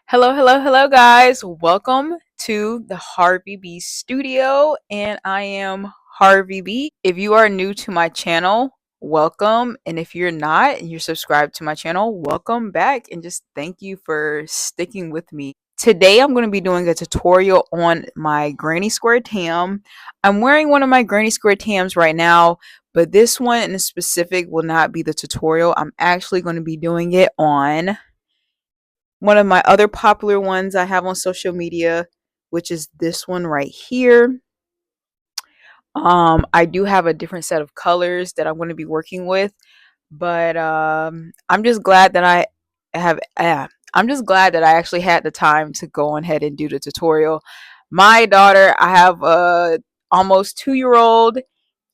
Hello, hello, hello, guys. Welcome to the Harvey B Studio, and I am Harvey B. If you are new to my channel, welcome. And if you're not and you're subscribed to my channel, welcome back. And just thank you for sticking with me. Today, I'm going to be doing a tutorial on my Granny Square tam. I'm wearing one of my Granny Square tams right now, but this one in specific will not be the tutorial. I'm actually going to be doing it on one of my other popular ones I have on social media, which is this one right here. I do have a different set of colors that I'm going to be working with, but I'm just glad that have. I'm just glad that I actually had the time to go on ahead and do the tutorial. My daughter, I have a almost 2 year old,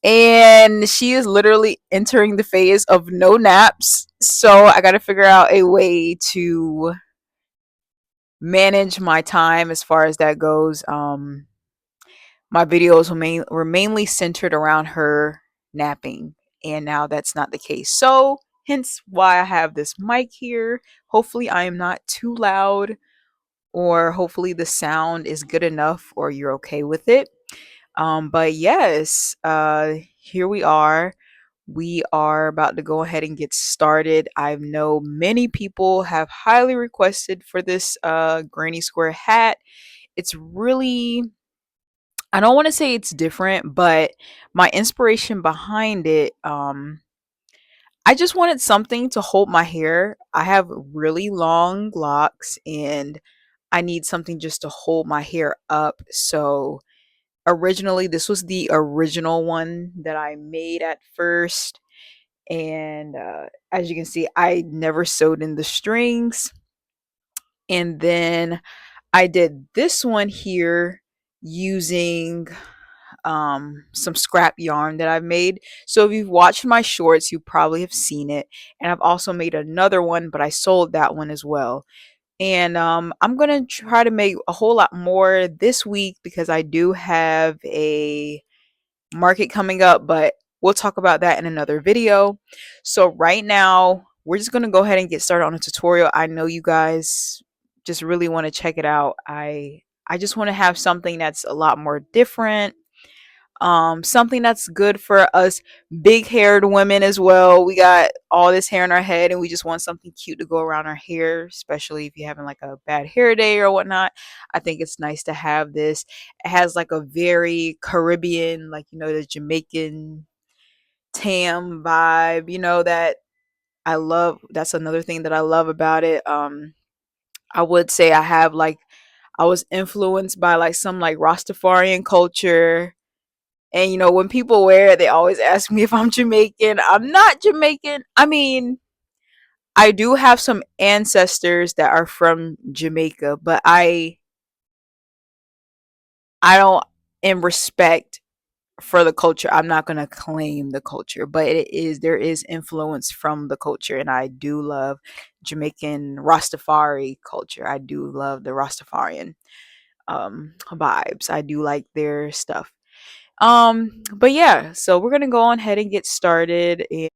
and she is literally entering the phase of no naps. So I got to figure out a way to manage my time as far as that goes. My videos were mainly centered around her napping, and now that's not the case. So, hence why I have this mic here. Hopefully, I am not too loud, or hopefully, the sound is good enough, or you're okay with it. But yes, here we are. We are about to go ahead and get started. I know many people have highly requested for this Granny Square hat. It's really, I don't want to say it's different, but my inspiration behind it, I just wanted something to hold my hair. I have really long locks and I need something just to hold my hair up. So originally, this was the original one that I made at first. And as you can see, I never sewed in the strings. And then I did this one here using some scrap yarn that I've made. So if you've watched my shorts, you probably have seen it. And I've also made another one, but I sold that one as well. And I'm gonna try to make a whole lot more this week because I do have a market coming up, but we'll talk about that in another video. So right now, we're just going to go ahead and get started on a tutorial. I know you guys just really want to check it out. I just want to have something that's a lot more different, something that's good for us big haired women as well. We got all this hair in our head and we just want something cute to go around our hair, especially if you're having like a bad hair day or whatnot. I think it's nice to have this. It has like a very Caribbean, like, the Jamaican tam vibe, that I love. That's another thing that I love about it. I would say I was influenced by like some like Rastafarian culture. And when people wear it, they always ask me if I'm Jamaican. I'm not Jamaican. I mean, I do have some ancestors that are from Jamaica, but I don't, in respect for the culture, I'm not going to claim the culture, but there is influence from the culture, and I do love Jamaican Rastafari culture. I do love the Rastafarian vibes. I do like their stuff. But yeah, so we're gonna go on ahead and get started. And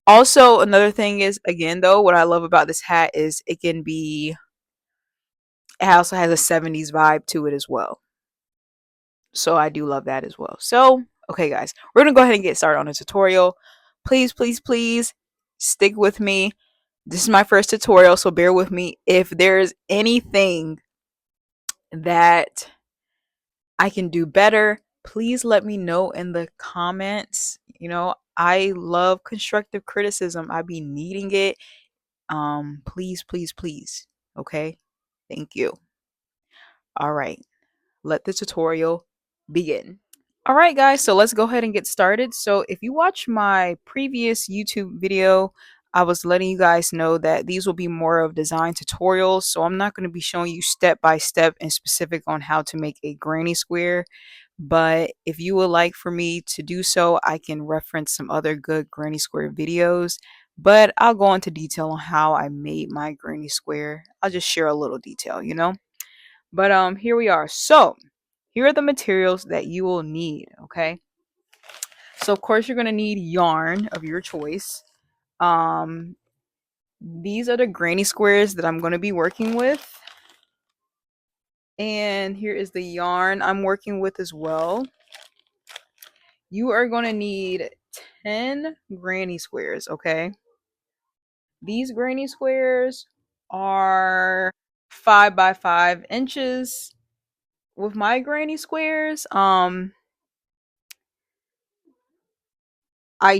also, another thing is, again, though, what I love about this hat is it also has a 70s vibe to it as well. So I do love that as well. So, okay, guys, we're gonna go ahead and get started on the tutorial. Please, please, please stick with me. This is my first tutorial, so bear with me. If there's anything that I can do better, please let me know in the comments. I love constructive criticism. I be needing it. Please, please, please. Okay? Thank you. All right. Let the tutorial begin. All right, guys, so let's go ahead and get started. So if you watch my previous YouTube video, I was letting you guys know that these will be more of design tutorials. So I'm not going to be showing you step by step and specific on how to make a granny square. But if you would like for me to do so, I can reference some other good granny square videos. But I'll go into detail on how I made my granny square. I'll just share a little detail. But here we are. So here are the materials that you will need, okay? So of course you're gonna need yarn of your choice. Um, these are the granny squares that I'm gonna be working with. And here is the yarn I'm working with as well. You are going to need 10 granny squares, okay? These granny squares are 5 by 5 inches. With my granny squares, I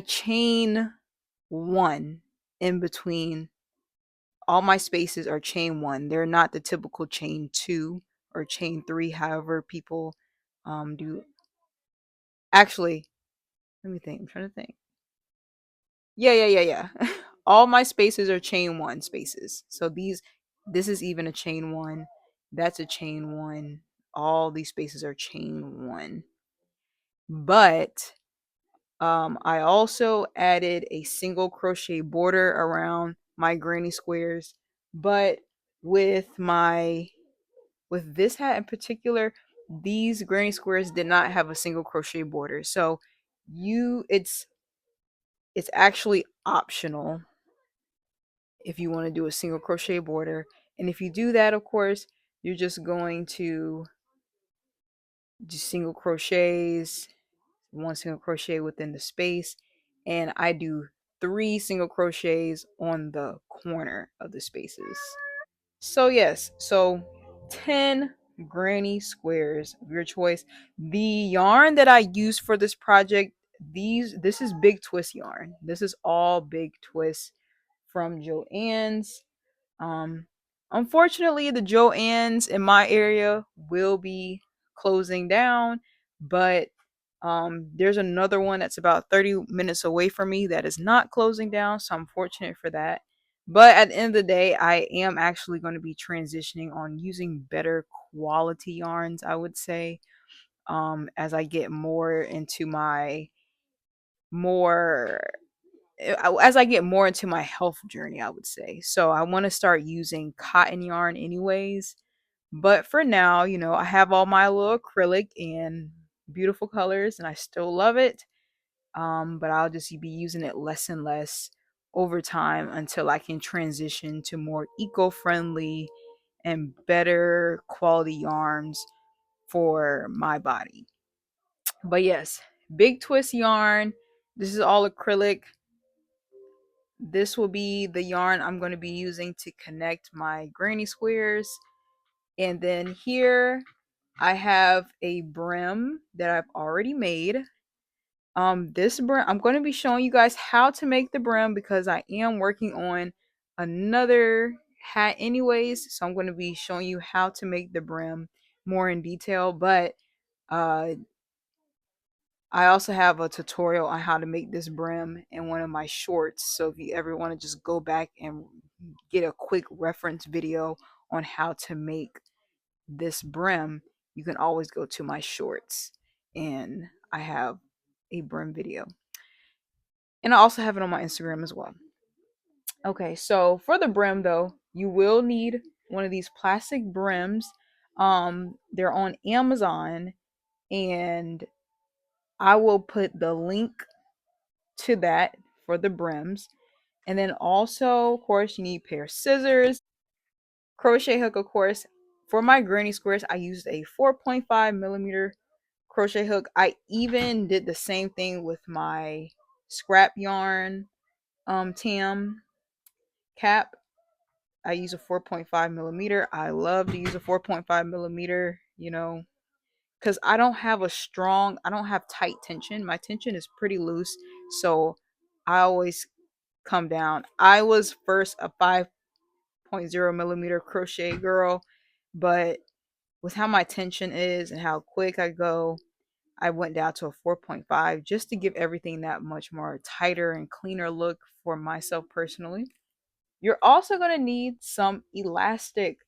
chain one in between. All my spaces are chain one. They're not the typical chain two or chain three, however people do. Actually, let me think. I'm trying to think. Yeah. All my spaces are chain one spaces. So this is even a chain one. That's a chain one. All these spaces are chain one. But I also added a single crochet border around my granny squares. But with my with this hat in particular, these granny squares did not have a single crochet border. So you it's actually optional if you want to do a single crochet border. And if you do that, of course, you're just going to do single crochets, one single crochet within the space, and I do 3 single crochets on the corner of the spaces. So yes, so 10 granny squares of your choice. The yarn that I used for this project, this is big twist yarn. This is all big twist from Joann's. Um, Unfortunately, the Joann's in my area will be closing down, but there's another one that's about 30 minutes away from me that is not closing down, so I'm fortunate for that. But at the end of the day, I am actually going to be transitioning on using better quality yarns, I would say, as I get more into my more as I get more into my health journey, I would say. So I want to start using cotton yarn anyways. But for now, I have all my little acrylic and beautiful colors and I still love it. But I'll just be using it less and less over time until I can transition to more eco-friendly and better quality yarns for my body. But yes, big twist yarn. This is all acrylic. This will be the yarn I'm going to be using to connect my granny squares. And then here I have a brim that I've already made. This brim, I'm going to be showing you guys how to make the brim because I am working on another hat anyways. So I'm going to be showing you how to make the brim more in detail. But uh, I also have a tutorial on how to make this brim in one of my shorts. So if you ever want to just go back and get a quick reference video on how to make this brim, you can always go to my shorts and I have a brim video. And I also have it on my Instagram as well. Okay, so for the brim though, you will need one of these plastic brims. They're on Amazon and I will put the link to that for the brims. And then also, of course, you need a pair of scissors, crochet hook, of course. For my granny squares, I used a 4.5 millimeter crochet hook. I even did the same thing with my scrap yarn tam cap. I use a 4.5 millimeter. I love to use a 4.5 millimeter, because I don't have tight tension. My tension is pretty loose. So I always come down. I was first a 5.0 millimeter crochet girl, but with how my tension is and how quick I go, I went down to a 4.5 just to give everything that much more tighter and cleaner look for myself personally. You're also going to need some elastic.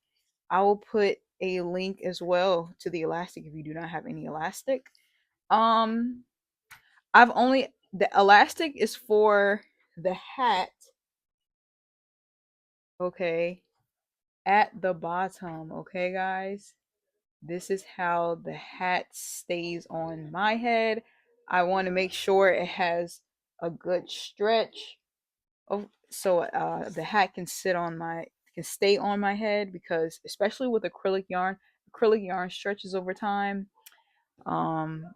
I will put a link as well to the elastic if you do not have any elastic. Um the elastic is for the hat, okay, at the bottom, okay guys? This is how the hat stays on my head. I want to make sure it has a good stretch so the hat can stay on my head because especially with acrylic yarn, acrylic yarn stretches over time.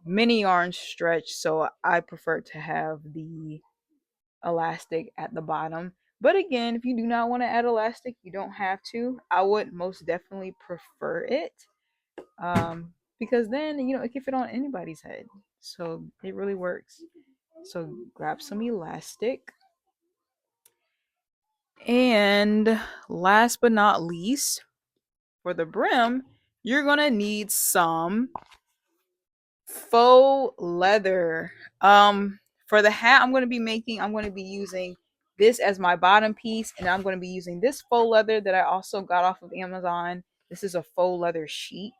Mini yarn stretch, so I prefer to have the elastic at the bottom. But again, if you do not want to add elastic, you don't have to. I would most definitely prefer it, because then it can fit on anybody's head, so it really works. So grab some elastic, and last but not least, for the brim, you're gonna need some faux leather. For the hat I'm going to be using this as my bottom piece, and I'm going to be using this faux leather that I also got off of Amazon. This is a faux leather sheet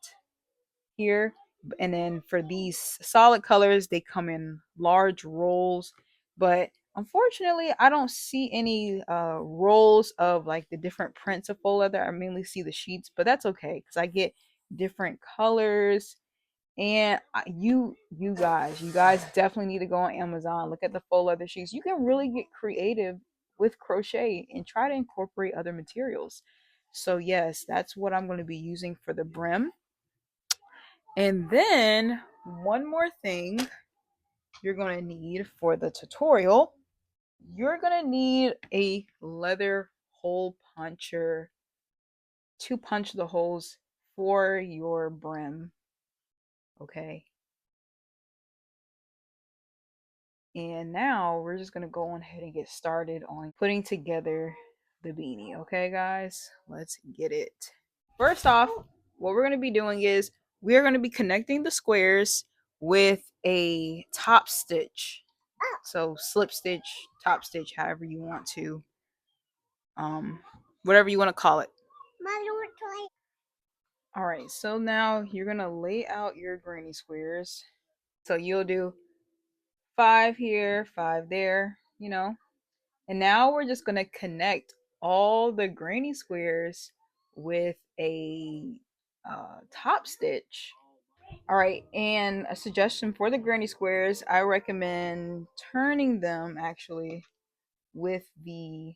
here. And then for these solid colors, they come in large rolls, but unfortunately I don't see any rolls of like the different prints of faux leather. I mainly see the sheets, but that's okay because I get different colors. And you guys definitely need to go on Amazon, look at the faux leather sheets. You can really get creative with crochet and try to incorporate other materials. So yes, that's what I'm going to be using for the brim. And then one more thing you're going to need for the tutorial, you're going to need a leather hole puncher to punch the holes for your brim. Okay. And now we're just going to go on ahead and get started on putting together the beanie. Okay, guys, let's get it. First off, what we're going to be doing is we're going to be connecting the squares with a top stitch. So slip stitch, top stitch, however you want to, whatever you want to call it. All right, so now you're going to lay out your granny squares. So you'll do 5 here, 5 there, And now we're just going to connect all the granny squares with a top stitch. All right, and a suggestion for the granny squares, I recommend turning them actually with the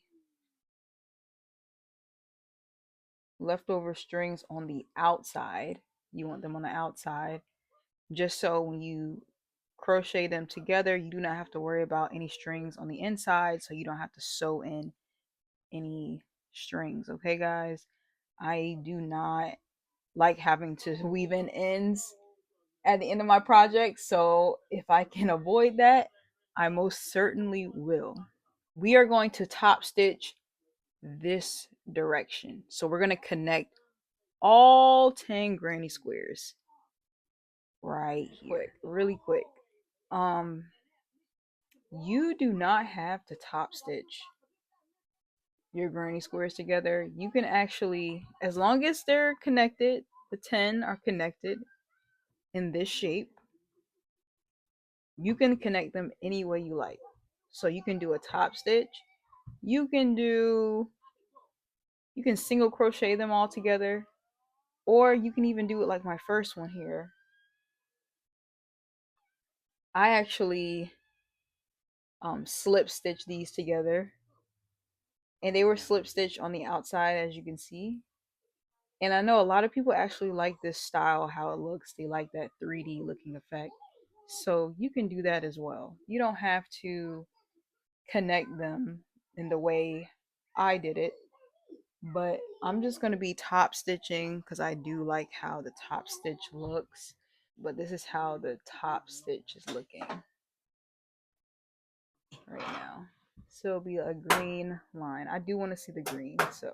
leftover strings on the outside. You want them on the outside, just so when you crochet them together, you do not have to worry about any strings on the inside, so you don't have to sew in any strings. Okay, guys, I do not like having to weave in ends at the end of my project, so if I can avoid that, I most certainly will. We are going to top stitch this direction, so we're going to connect all 10 granny squares right here. Quick, really quick. You do not have to top stitch your granny squares together. You can actually, as long as they're connected, the 10 are connected in this shape, you can connect them any way you like. So you can do a top stitch, you can single crochet them all together, or you can even do it like my first one here. I actually slip stitch these together, and they were slip stitched on the outside, as you can see. And I know a lot of people actually like this style, how it looks. They like that 3D looking effect. So you can do that as well. You don't have to connect them in the way I did it. But I'm just going to be top stitching because I do like how the top stitch looks. But this is how the top stitch is looking right now. So it'll be a green line. I do want to see the green, so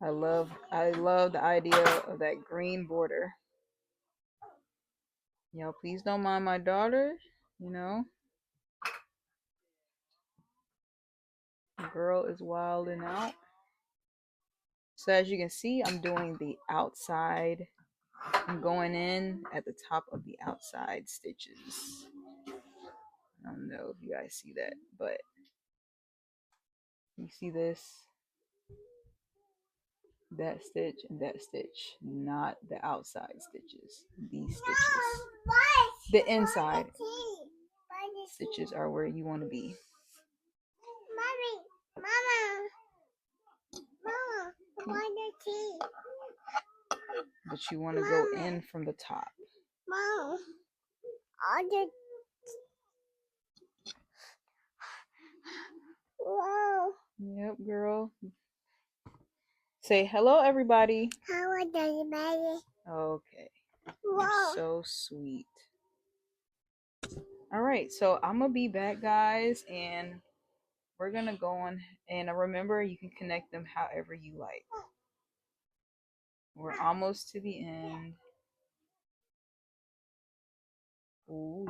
I love the idea of that green border. Y'all, please don't mind my daughter. The girl is wilding out. So as you can see, I'm doing the outside. I'm going in at the top of the outside stitches. I don't know if you guys see that, but you see this, that stitch, and that stitch, not the outside stitches. These stitches, the inside stitches are where you want to be. but you want to go in from the top. Mom, I just wow. Yep, girl. Say hello, everybody. Hello, everybody. Okay. Wow. You're so sweet. All right, so I'm gonna be back, guys, and we're gonna go on. And remember, you can connect them however you like. We're almost to the end. Ooh,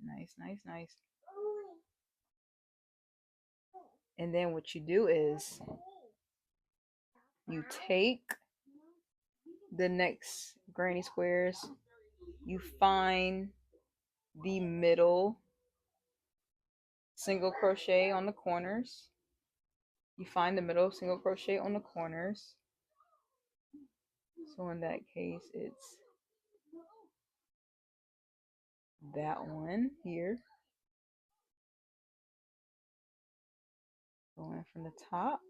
nice, nice, nice. And then what you do is you take the next granny squares, you find the middle single crochet on the corners. You find the middle single crochet on the corners. So in that case, it's that one here. Go in from the top.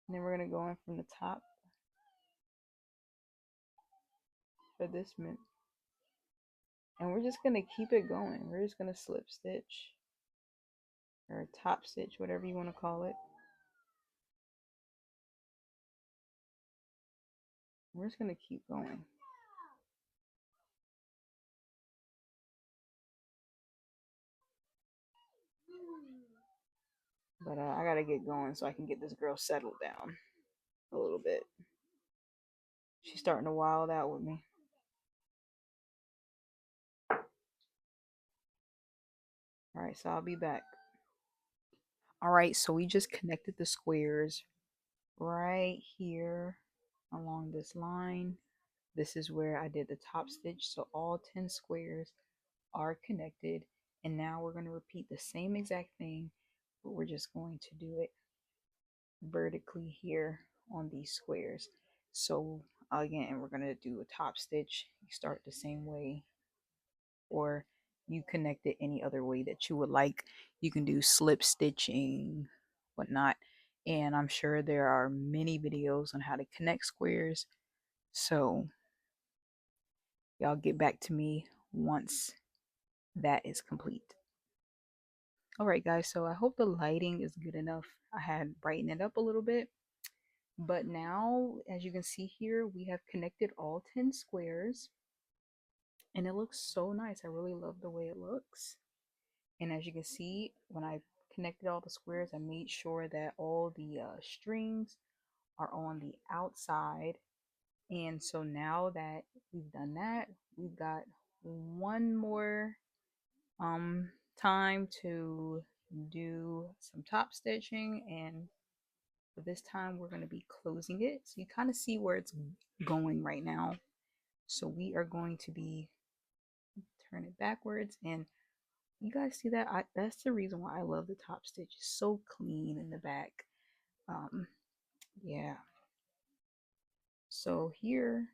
And then we're going to go in from the top for this minute. And we're just going to keep it going. We're just going to slip stitch or top stitch, whatever you want to call it. We're just going to keep going. But I got to get going so I can get this girl settled down a little bit. She's starting to wild out with me. All right, so I'll be back. All right, so we just connected the squares right here along this line. This is where I did the top stitch, so all 10 squares are connected. And now we're going to repeat the same exact thing, but we're just going to do it vertically here on these squares. So again, we're going to do a top stitch. You start the same way, or you connect it any other way that you would like. You can do slip stitching, whatnot. And I'm sure there are many videos on how to connect squares. So y'all get back to me once that is complete. All right, guys, so I hope the lighting is good enough. I had brightened it up a little bit. But now, as you can see here, we have connected all 10 squares. And it looks so nice. I really love the way it looks. And as you can see, when I connected all the squares, I made sure that all the strings are on the outside. And so now that we've done that, we've got one more time to do some top stitching, and for this time we're going to be closing it. So you kind of see where it's going right now. So we are going to be turn it backwards, and you guys see that? That's the reason why I love the top stitch. It's so clean in the back. Yeah. So here,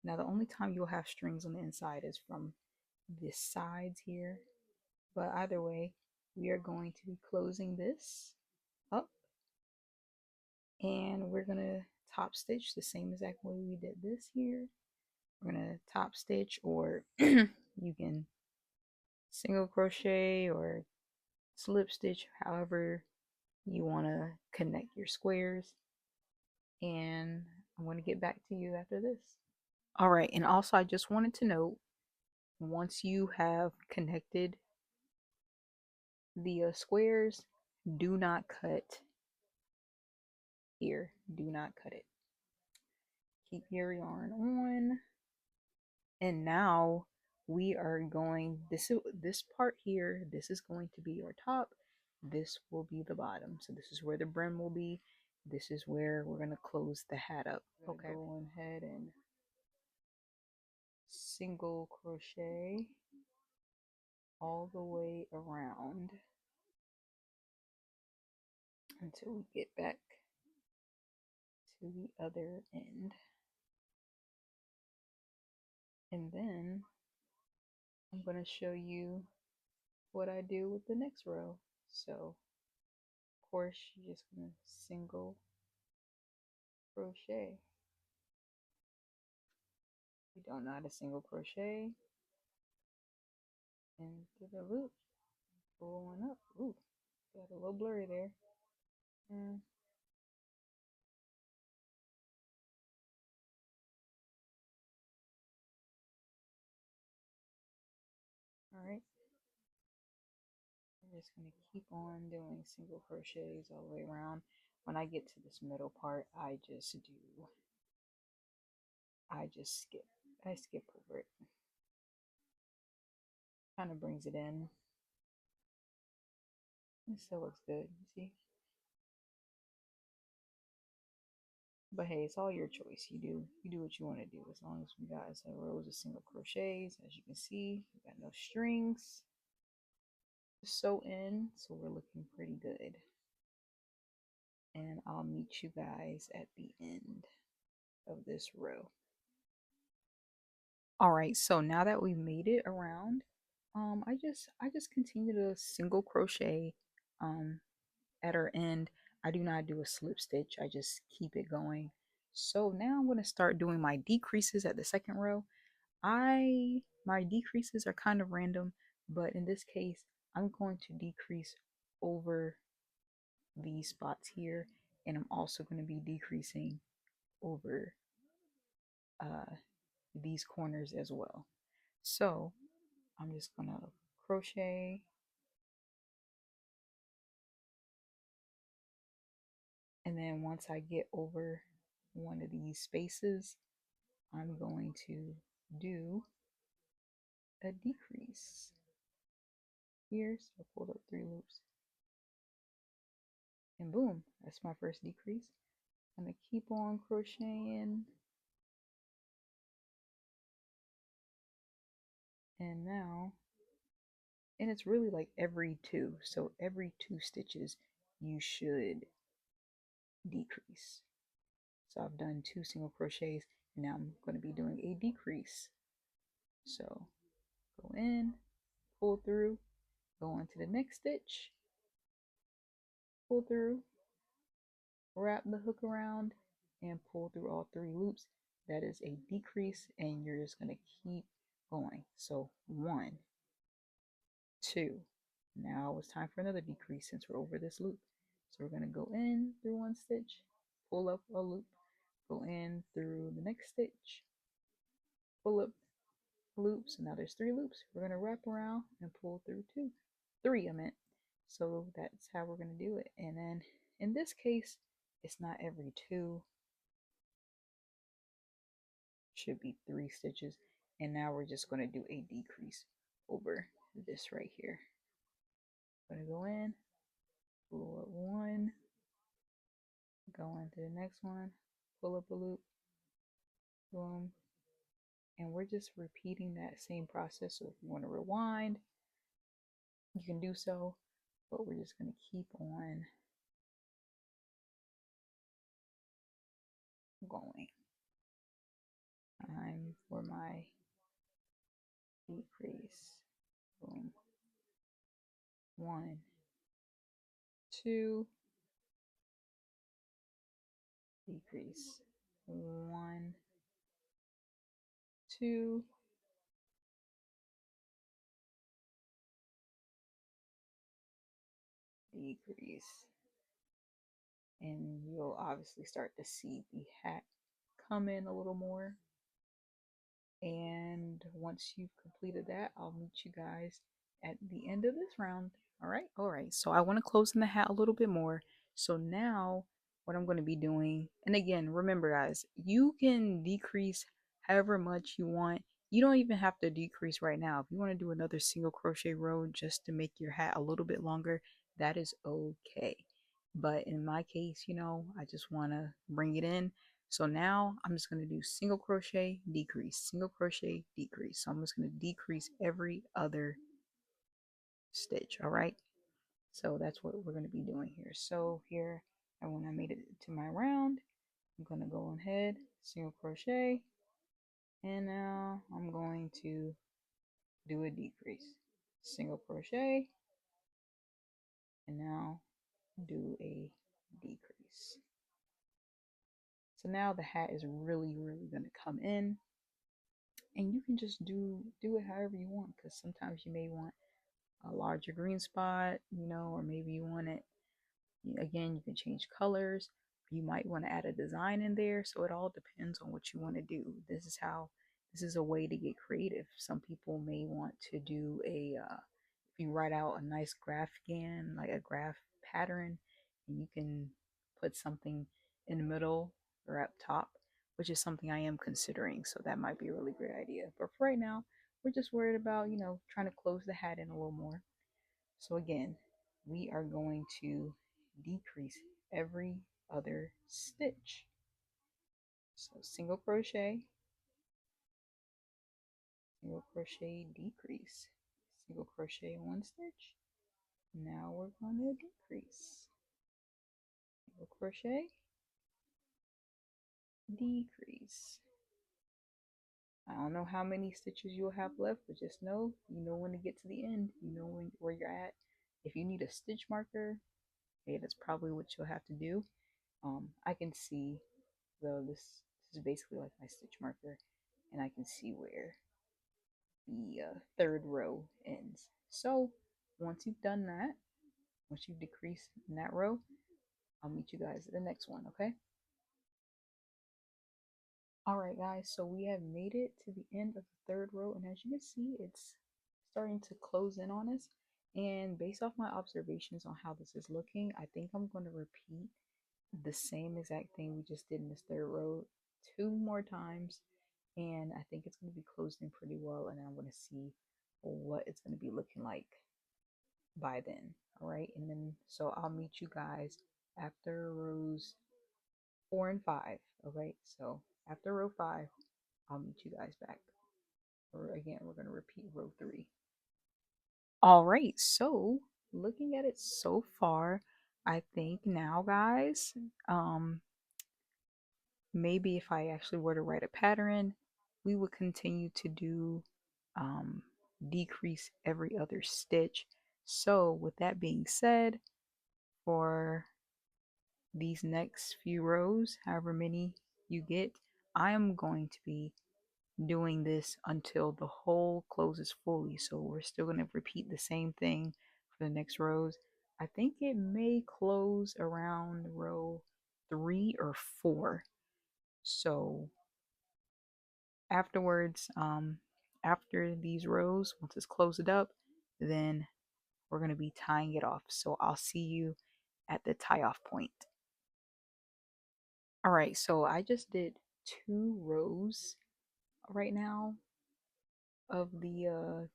now the only time you'll have strings on the inside is from the sides here. But either way, we are going to be closing this up, and we're going to top stitch the same exact way we did this here. We're going to top stitch, or you can single crochet or slip stitch, however you want to connect your squares. And I'm going to get back to you after this. All right, and also I just wanted to note, once you have connected the squares, do not cut here. Do not cut it. Keep your yarn on. And now we are going, this part here, this is going to be your top. This will be the bottom. So this is where the brim will be. This is where we're going to close the hat up. Okay. Go ahead and single crochet all the way around until we get back to the other end. And then I'm going to show you what I do with the next row. So of course you're just going to single crochet We don't know how to single crochet into the loop. Pull one up. Ooh, got a little blurry there. Mm, all right. I'm just gonna keep on doing single crochets all the way around. When I get to this middle part, I just skip. I skip over it. Kind of brings it in. It still looks good, you see? But hey, it's all your choice. You do what you want to do. As long as we got some rows of single crochets, as you can see, we got no strings to sew in, so we're looking pretty good. And I'll meet you guys at the end of this row. All right, so now that we've made it around, I just continue to single crochet um at our end. I do not do a slip stitch. I just keep it going. So now I'm going to start doing my decreases at the second row. My decreases are kind of random, but in this case, I'm going to decrease over these spots here, and I'm also going to be decreasing over uh, these corners as well. So I'm just gonna crochet, and then once I get over one of these spaces, I'm going to do a decrease here. So I pulled up 3 loops, and boom, that's my first decrease. I'm gonna keep on crocheting, and now, and it's really like every two, so every 2 stitches you should decrease. So I've done 2 single crochets, and now I'm going to be doing a decrease. So go in, pull through, go on to the next stitch, pull through, wrap the hook around, and pull through all 3 loops. That is a decrease, and you're just going to keep going. So 1, 2. Now it's time for another decrease since we're over this loop. So we're going to go in through 1 stitch, pull up a loop, go in through the next stitch, pull up loops. So now there's 3 loops. We're going to wrap around and pull through 3 I meant. So that's how we're going to do it. And then in this case, it's not every 2, should be 3 stitches. And now we're just going to do a decrease over this right here. I'm going to go in, pull up 1, go on to the next one, pull up a loop, boom. And we're just repeating that same process. So if you want to rewind, you can do so, but we're just going to keep on going. Time for my decrease. Boom. 1, 2, decrease. 1, 2, decrease. And you'll obviously start to see the hat come in a little more. And once you've completed that, I'll meet you guys at the end of this round. All right. All right. So I want to close in the hat a little bit more. So now what I'm going to be doing, and again, remember guys, you can decrease however much you want. You don't even have to decrease right now. If you want to do another single crochet row just to make your hat a little bit longer, that is okay. But in my case, I just want to bring it in. So now I'm just going to do single crochet, decrease, single crochet, decrease. So I'm just going to decrease every other stitch. All right. So that's what we're going to be doing here. So here, and when I made it to my round, I'm going to go ahead, single crochet, and now I'm going to do a decrease, single crochet, and now do a decrease. So now the hat is really, really going to come in. And you can just do it however you want, because sometimes you may want a larger green spot, or maybe you want it. Again, you can change colors. You might want to add a design in there. So it all depends on what you want to do. This is a way to get creative. Some people may want to do if you write out a nice graph again, like a graph pattern, and you can put something in the middle or up top, which is something I am considering. So that might be a really great idea. But for right now, we're just worried about, trying to close the hat in a little more. So again, we are going to decrease every other stitch. So single crochet, decrease, single crochet one stitch. Now we're going to decrease, single crochet, decrease. I don't know how many stitches you'll have left, but just know, when to get to the end, where you're at. If you need a stitch marker, hey, that's probably what you'll have to do. I can see, though, this is basically like my stitch marker, and I can see where the third row ends. So once you've done that, once you've decreased in that row, I'll meet you guys at the next one, okay? All right, guys, so we have made it to the end of the third row, and as you can see, it's starting to close in on us. And based off my observations on how this is looking, I think I'm going to repeat the same exact thing we just did in this third row 2 more times, and I think it's going to be closed in pretty well, and I'm going to see what it's going to be looking like by then. All right, and then so I'll meet you guys after rows 4 and 5. Okay, so after row 5, I'll meet you guys back. Or again, we're going to repeat row 3. All right, so looking at it so far, I think now, guys, maybe if I actually were to write a pattern, we would continue to do um, decrease every other stitch. So with that being said, for these next few rows, however many you get, I am going to be doing this until the hole closes fully. So we're still going to repeat the same thing for the next rows. I think it may close around row 3 or 4. So afterwards, after these rows, once it's closed up, then we're going to be tying it off. So I'll see you at the tie off point. All right, so I just did 2 rows right now of the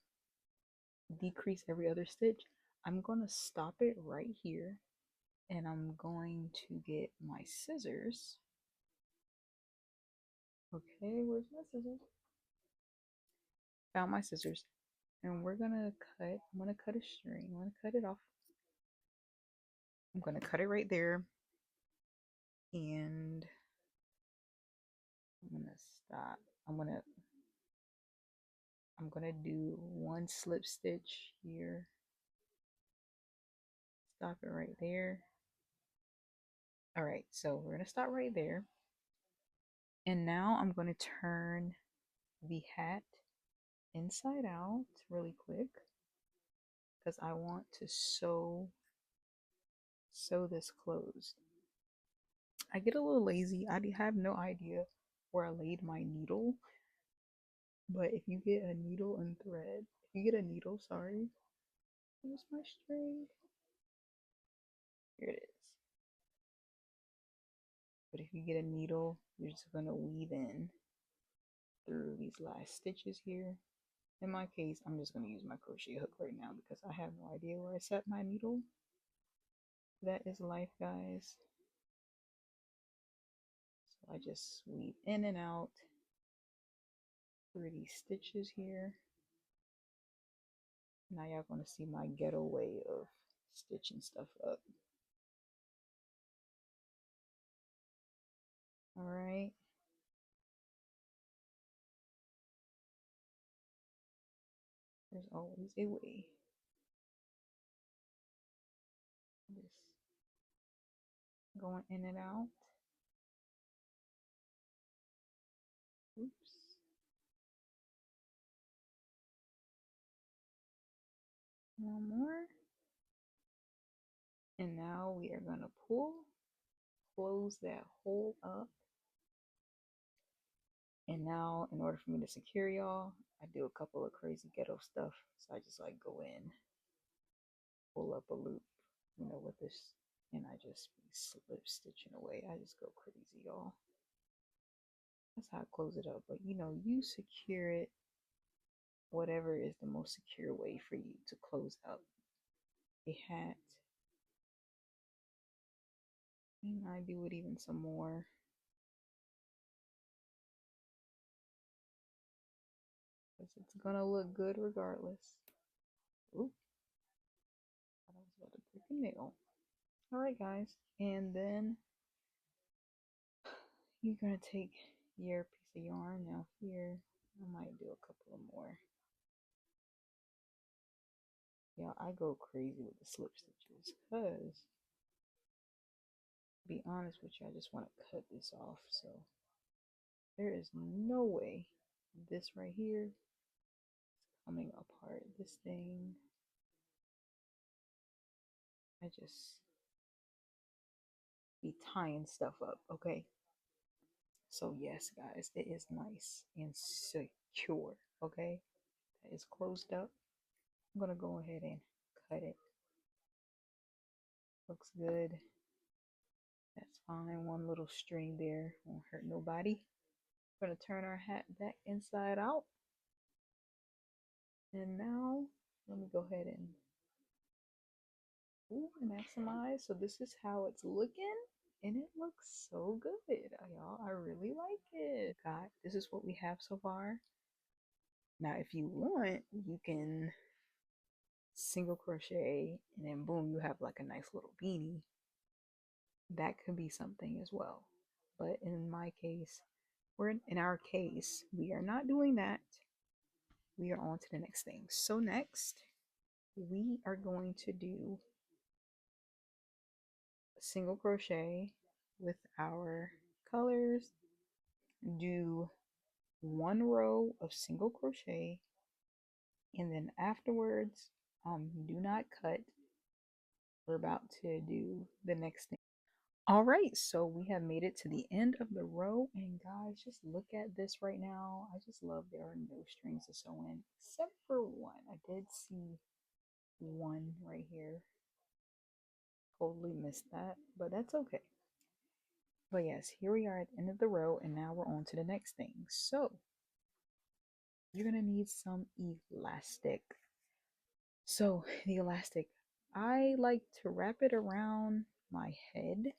decrease every other stitch. I'm going to stop it right here, and I'm going to get my scissors. Okay, where's my scissors? Found my scissors, and we're gonna cut. I'm gonna cut a string. I'm gonna cut it off. I'm gonna cut it right there, and I'm gonna stop. I'm gonna do one slip stitch here. Stop it right there. All right, so we're gonna stop right there, and now I'm gonna turn the hat inside out really quick because I want to sew this closed. I get a little lazy. I have no idea where I laid my needle, but if you get a needle and thread, if you get a needle, sorry, where's my string? Here it is. But if you get a needle, you're just gonna weave in through these last stitches here. In my case, I'm just gonna use my crochet hook right now because I have no idea where I set my needle. That is life, guys. So I just weave in and out through these stitches here. Now y'all gonna see my ghetto way of stitching stuff up. All right. There's always a way. Just going in and out. Oops. One more. And now we are going to pull, close that hole up. And now, in order for me to secure y'all, I do a couple of crazy ghetto stuff. So I just like go in, pull up a loop, with this, and I just be slip stitching away. I just go crazy, y'all. That's how I close it up. But you secure it, whatever is the most secure way for you to close up a hat. And I do it even some more. Because it's gonna look good regardless. Oop, I was about to break a nail. Alright guys, and then you're gonna take your piece of yarn. Now here, I might do a couple of more. Yeah, I go crazy with the slip stitches because, to be honest with you, I just want to cut this off. So there is no way this right here is coming apart. This thing, I just be tying stuff up, okay? So yes, guys, it is nice and secure, okay? That is closed up. I'm gonna go ahead and cut it. Looks good. That's fine. One little string there won't hurt nobody. We're gonna turn our hat back inside out. And now let me go ahead and maximize. So this is how it's looking. And it looks so good, y'all. I really like it. God, this is what we have so far. Now, if you want, you can single crochet and then boom, you have like a nice little beanie. That could be something as well. But in my case, in our case, we are not doing that. We are on to the next thing. So next, we are going to do single crochet with our colors. Do one row of single crochet, and then afterwards, do not cut. We're about to do the next thing. All right, so we have made it to the end of the row, and guys, just look at this right now. I just love there are no strings to sew in except for one. I did see one right here. Totally missed that, but that's okay. But yes, here we are at the end of the row, and now we're on to the next thing. So you're gonna need some elastic. So the elastic, I like to wrap it around my head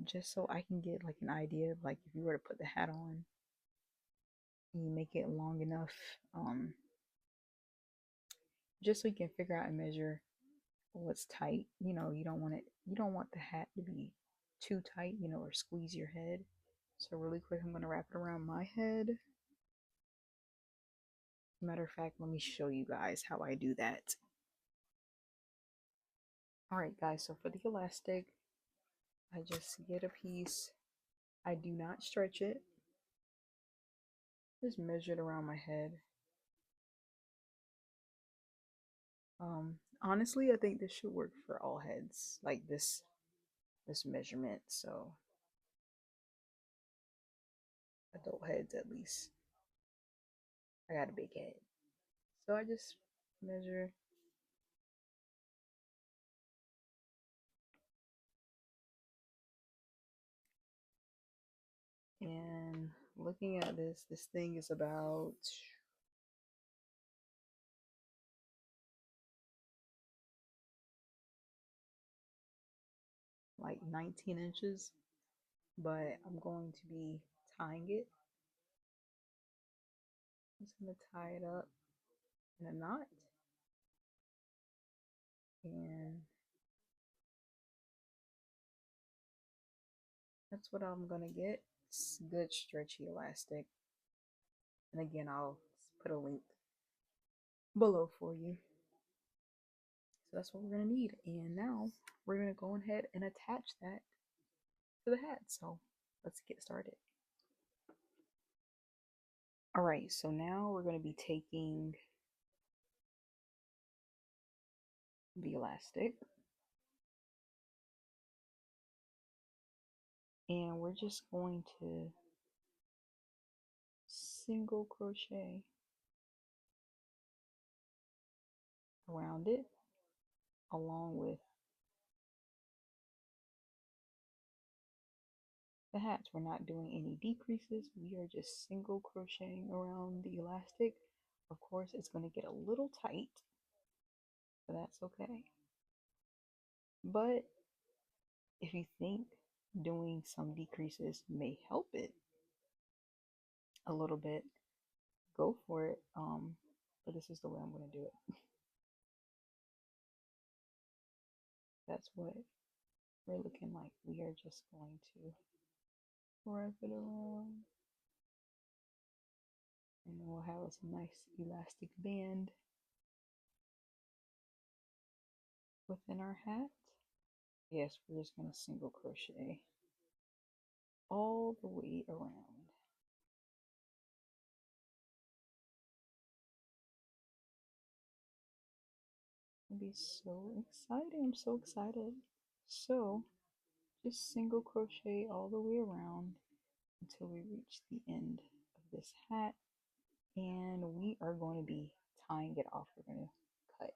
just so I can get like an idea of like if you were to put the hat on, you make it long enough, just so you can figure out and measure what's tight. You don't want it, you don't want the hat to be too tight, or squeeze your head. So really quick, I'm gonna wrap it around my head. Matter of fact, let me show you guys how I do that. All right, guys, so for the elastic, I just get a piece. I do not stretch it. Just measure it around my head. Honestly, I think this should work for all heads, like this measurement. So adult heads at least. I got a big head. So I just measure. And looking at this thing is about like 19 inches, but I'm going to be tying it. I'm just going to tie it up in a knot. And that's what I'm going to get. It's good stretchy elastic. And again, I'll put a link below for you. So that's what we're going to need. And now we're going to go ahead and attach that to the hat. So let's get started. All right, so now we're going to be taking the elastic, and we're just going to single crochet around it along with the hats. We're not doing any decreases. We are just single crocheting around the elastic. Of course, it's going to get a little tight, but that's okay. But if you think doing some decreases may help it a little bit, go for it. But this is the way I'm going to do it. That's what we're looking like. We are just going to wrap it around, and then we'll have a nice elastic band within our hat. Yes, we're just going to single crochet all the way around. It'll be so exciting. I'm so excited. So just single crochet all the way around until we reach the end of this hat, and we are going to be tying it off. We're going to cut.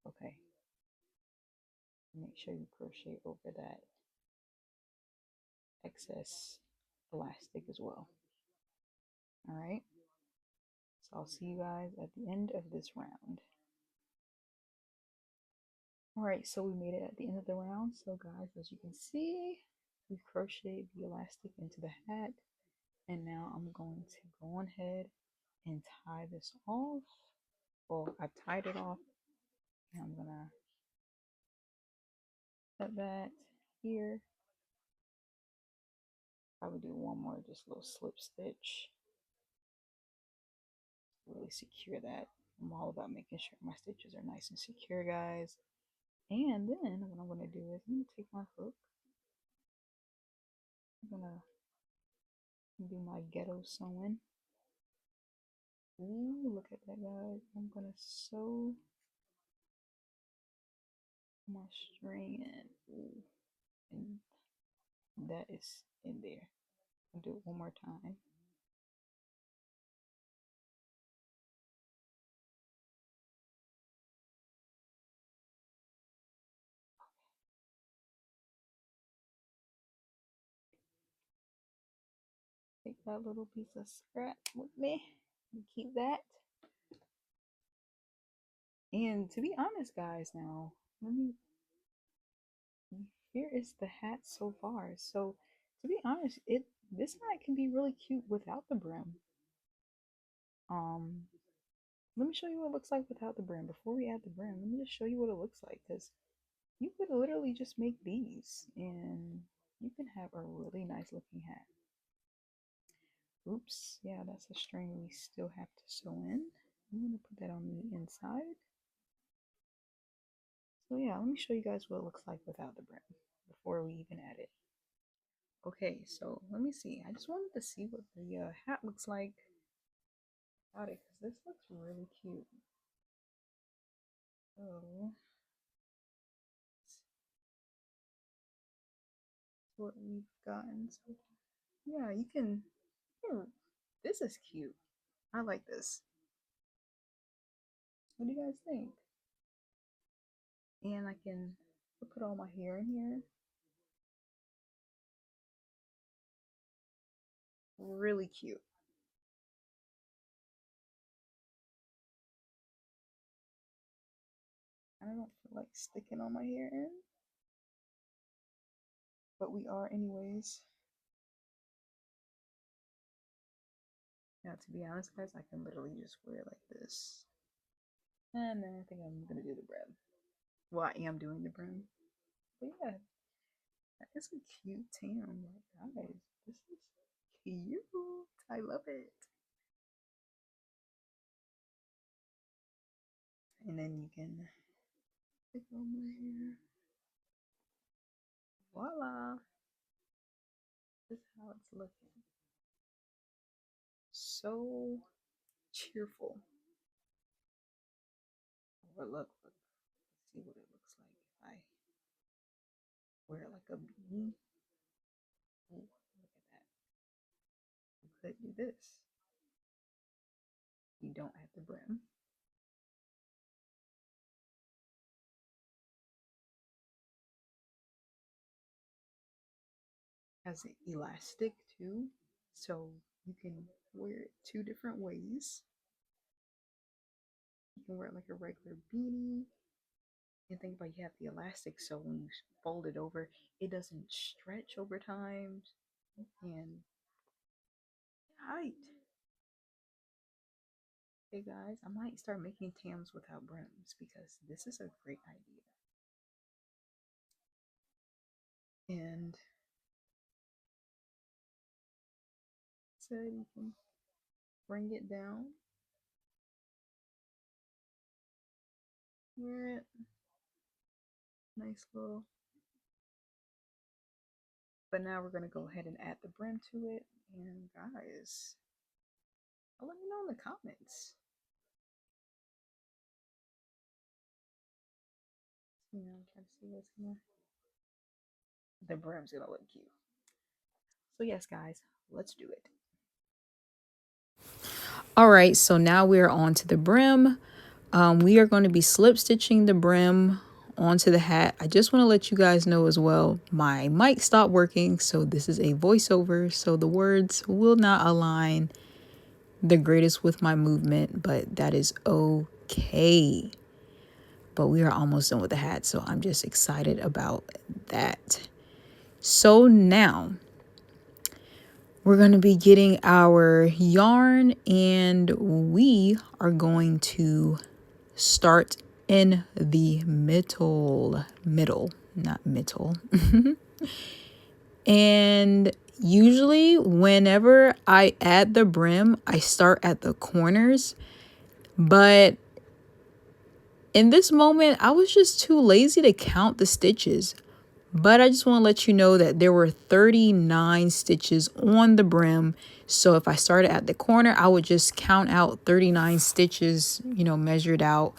Okay, make sure you crochet over that excess elastic as well. All right, so I'll see you guys at the end of this round. All right, so we made it at the end of the round. So guys, as you can see, we crocheted the elastic into the hat, and now I'm going to go on ahead and tie this off. Well, I've tied it off, and I'm gonna cut that here. Probably do one more just little slip stitch. Really secure that. I'm all about making sure my stitches are nice and secure, guys. And then what I'm gonna do is I'm gonna take my hook. I'm gonna do my ghetto sewing. Ooh, look at that, guys. I'm gonna sew my string in. Ooh, and that is in there. I'll do it one more time. Take that little piece of scrap with me and keep that. And to be honest, guys, now let me. Here is the hat so far. So to be honest, this hat can be really cute without the brim. Um, let me show you what it looks like without the brim. Before we add the brim, let me just show you what it looks like, because you could literally just make these and you can have a really nice looking hat. Oops, yeah, that's a string we still have to sew in. I'm gonna put that on the inside. So yeah, let me show you guys what it looks like without the brim before we even add it. Okay, so let me see. I just wanted to see what the hat looks like without it, because this looks really cute. So that's what we've gotten. So yeah, you can. This is cute. I like this. What do you guys think? And I can put all my hair in here. Really cute. I don't feel like sticking all my hair in, but we are anyways. Now, to be honest, guys, I can literally just wear it like this. And then I think I'm gonna do the brim. Well, I am doing the brim. But yeah, that is a cute tam. Like, guys, this is cute. I love it. And then you can pick on my hair. Voila. This is how it's looking. So cheerful. Or look, let's see what it looks like a beanie. Ooh, look at that. You could do this. You don't have the brim. Has an elastic too, so you can wear it two different ways. You can wear it like a regular beanie. And think about, you have the elastic, so when you fold it over, it doesn't stretch over time. And height. Hey guys, I might start making Tams without brims because this is a great idea. And so you can bring it down, wear it, nice little. But now we're gonna go ahead and add the brim to it. And guys, let me know in the comments. You know, I'm trying to see what's gonna. The brim's gonna look cute. So yes, guys, let's do it. All right, so now we're on to the brim. We are going to be slip stitching the brim onto the hat. I just want to let you guys know as well, my mic stopped working, so this is a voiceover, so the words will not align the greatest with my movement, but that is okay. But we are almost done with the hat, so I'm just excited about that. So now we're going to be getting our yarn, and we are going to start in the middle, not middle. And usually whenever I add the brim, I start at the corners, but in this moment, I was just too lazy to count the stitches. But I just want to let you know that there were 39 stitches on the brim. So if I started at the corner, I would just count out 39 stitches, measured out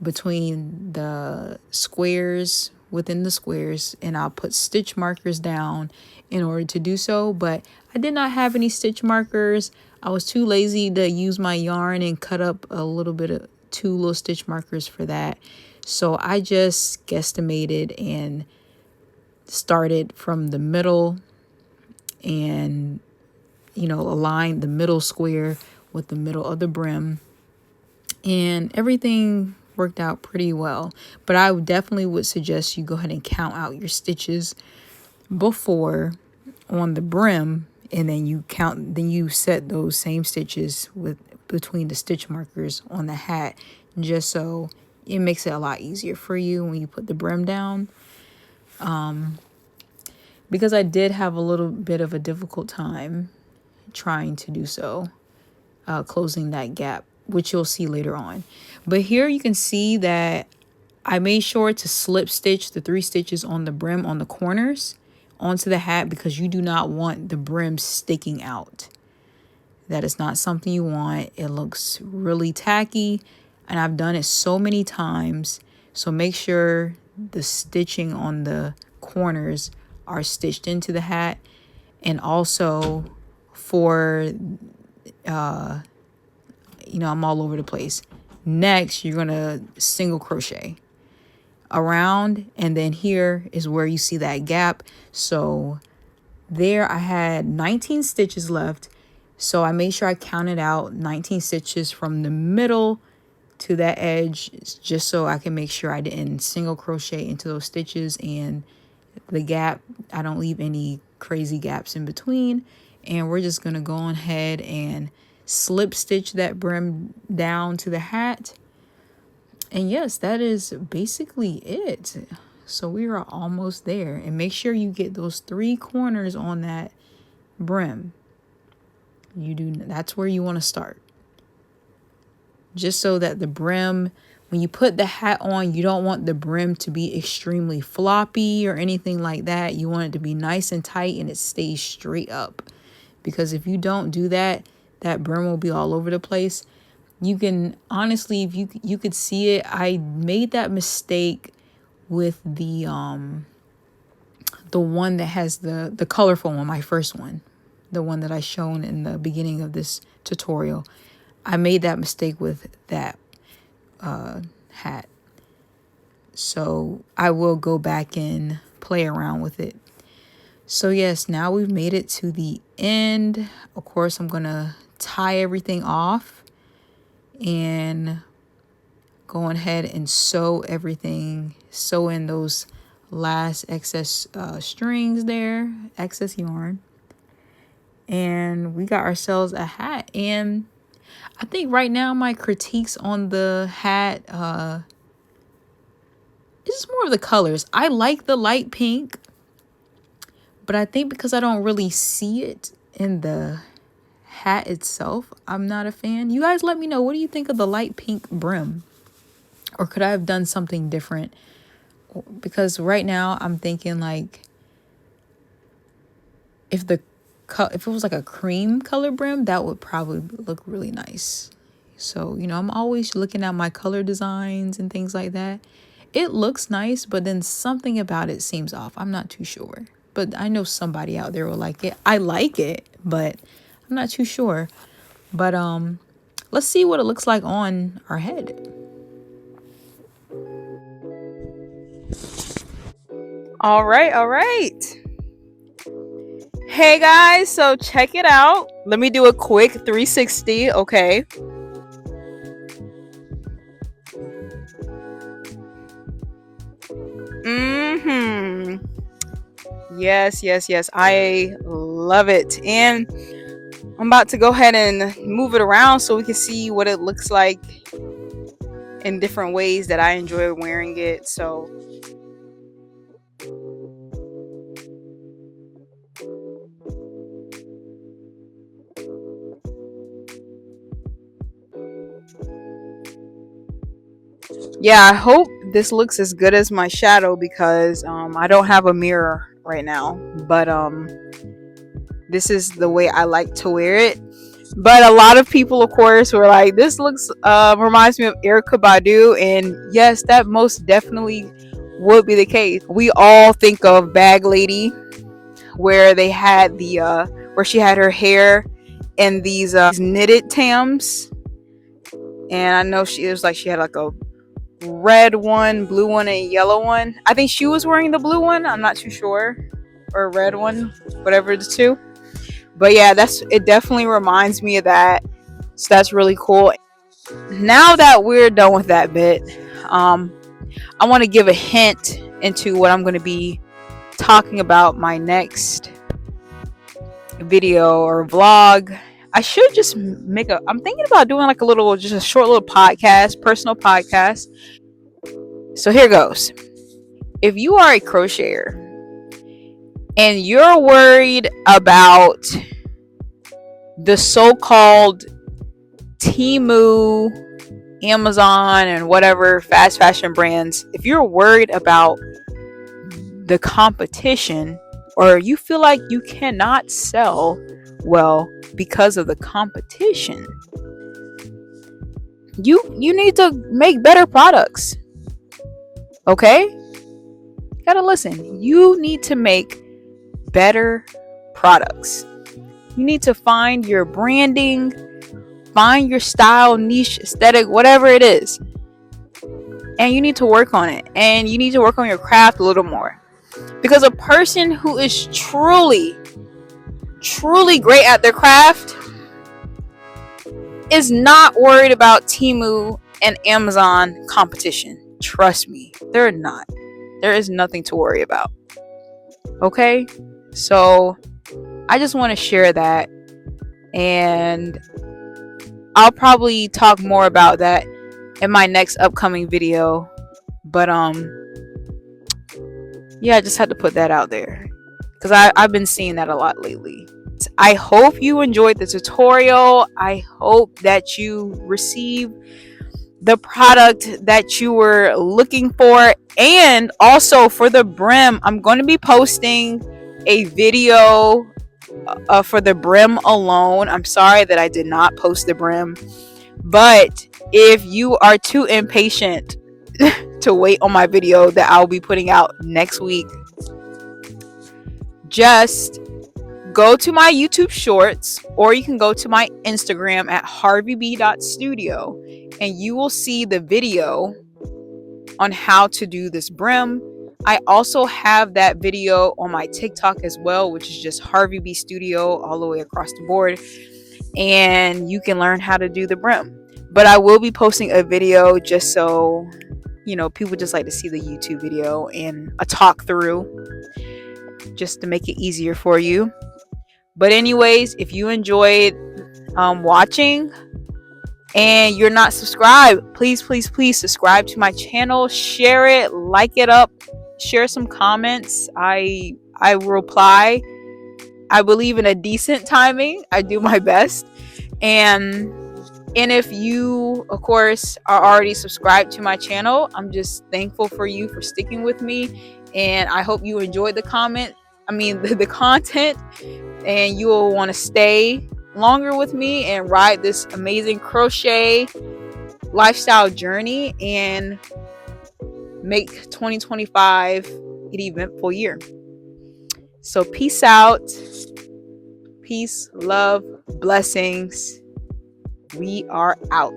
between the squares, within the squares, and I'll put stitch markers down in order to do so. But I did not have any stitch markers. I was too lazy to use my yarn and cut up a little bit of 2 little stitch markers for that. So I just guesstimated and started from the middle and aligned the middle square with the middle of the brim, and everything worked out pretty well. But I definitely would suggest you go ahead and count out your stitches before on the brim, and then you set those same stitches with between the stitch markers on the hat, just so it makes it a lot easier for you when you put the brim down. Because I did have a little bit of a difficult time trying to do so, closing that gap, which you'll see later on. But here you can see that I made sure to slip stitch the 3 stitches on the brim on the corners onto the hat, because you do not want the brim sticking out. That is not something you want. It looks really tacky, and I've done it so many times. So make sure the stitching on the corners are stitched into the hat. And also for I'm all over the place. Next, you're gonna single crochet around, and then here is where you see that gap. So there I had 19 stitches left, so I made sure I counted out 19 stitches from the middle to that edge, just so I can make sure I didn't single crochet into those stitches, and the gap, I don't leave any crazy gaps in between. And we're just gonna go on ahead and slip stitch that brim down to the hat. And yes, that is basically it. So we are almost there, and make sure you get those 3 corners on that brim. That's where you want to start, just so that the brim, when you put the hat on, you don't want the brim to be extremely floppy or anything like that. You want it to be nice and tight and it stays straight up, because if you don't do that, that brim will be all over the place. You can honestly, if you could see it, I made that mistake with the the one that has the colorful one, my first one, the one that I shown in the beginning of this tutorial. I made that mistake with that hat. So I will go back and play around with it. So yes, now we've made it to the end. Of course, I'm gonna tie everything off and go ahead and sew everything, sew in those last excess strings there, excess yarn. And we got ourselves a hat. And I think right now my critiques on the hat is more of the colors. I like the light pink, but I think because I don't really see it in the hat itself, I'm not a fan. You guys let me know, what do you think of the light pink brim? Or could I have done something different? Because right now I'm thinking like if it was like a cream color brim, that would probably look really nice. So, you know, I'm always looking at my color designs and things like that. It looks nice, but then something about it seems off. I'm not too sure. But I know somebody out there will like it. I like it, but I'm not too sure. But let's see what it looks like on our head. All right. Hey guys, so check it out. Let me do a quick 360, okay? Yes. I love it. And I'm about to go ahead and move it around so we can see what it looks like in different ways that I enjoy wearing it. So yeah, I hope this looks as good as my shadow because I don't have a mirror right now. But this is the way I like to wear it. But a lot of people, of course, were like, this looks reminds me of Erykah Badu. And yes, that most definitely would be the case. We all think of Bag Lady, where they had the where she had her hair in these knitted tams. And I know she had like a red one, blue one, and a yellow one. I think she was wearing the blue one. I'm not too sure. Or red one, whatever the two. But yeah, it definitely reminds me of that. So that's really cool. Now that we're done with that bit, I want to give a hint into what I'm going to be talking about my next video or vlog. I should just I'm thinking about doing like just a short little podcast, personal podcast. So here goes. If you are a crocheter and you're worried about the so-called Temu, Amazon, and whatever fast fashion brands, if you're worried about the competition or you feel like you cannot sell well because of the competition, you need to make better products. Okay? Gotta listen. You need to make better products. You need to find your branding, find your style, niche, aesthetic, whatever it is. And you need to work on it. And you need to work on your craft a little more. Because a person who is truly great at their craft is not worried about Temu and Amazon competition. Trust me, they're not. There is nothing to worry about. Okay? So I just want to share that, and I'll probably talk more about that in my next upcoming video. But yeah, I just had to put that out there because I've been seeing that a lot lately. I hope you enjoyed the tutorial. I hope that you receive the product that you were looking for. And also for the brim, I'm going to be posting a video for the brim alone. I'm sorry that I did not post the brim, but if you are too impatient to wait on my video that I'll be putting out next week, just go to my YouTube shorts, or you can go to my Instagram at harveybeestudio, and you will see the video on how to do this brim. I also have that video on my TikTok as well, which is just Harvey B Studio all the way across the board, and you can learn how to do the brim. But I will be posting a video just so people just like to see the YouTube video and a talk through, just to make it easier for you. But anyways, if you enjoyed watching and you're not subscribed, please, please, please subscribe to my channel, share it, like it up, share some comments. I reply. I believe in a decent timing. I do my best. And if you, of course, are already subscribed to my channel, I'm just thankful for you for sticking with me, and I hope you enjoyed the the content, and you will want to stay longer with me and ride this amazing crochet lifestyle journey and make 2025 an eventful year. So peace out. Peace, love, blessings. We are out.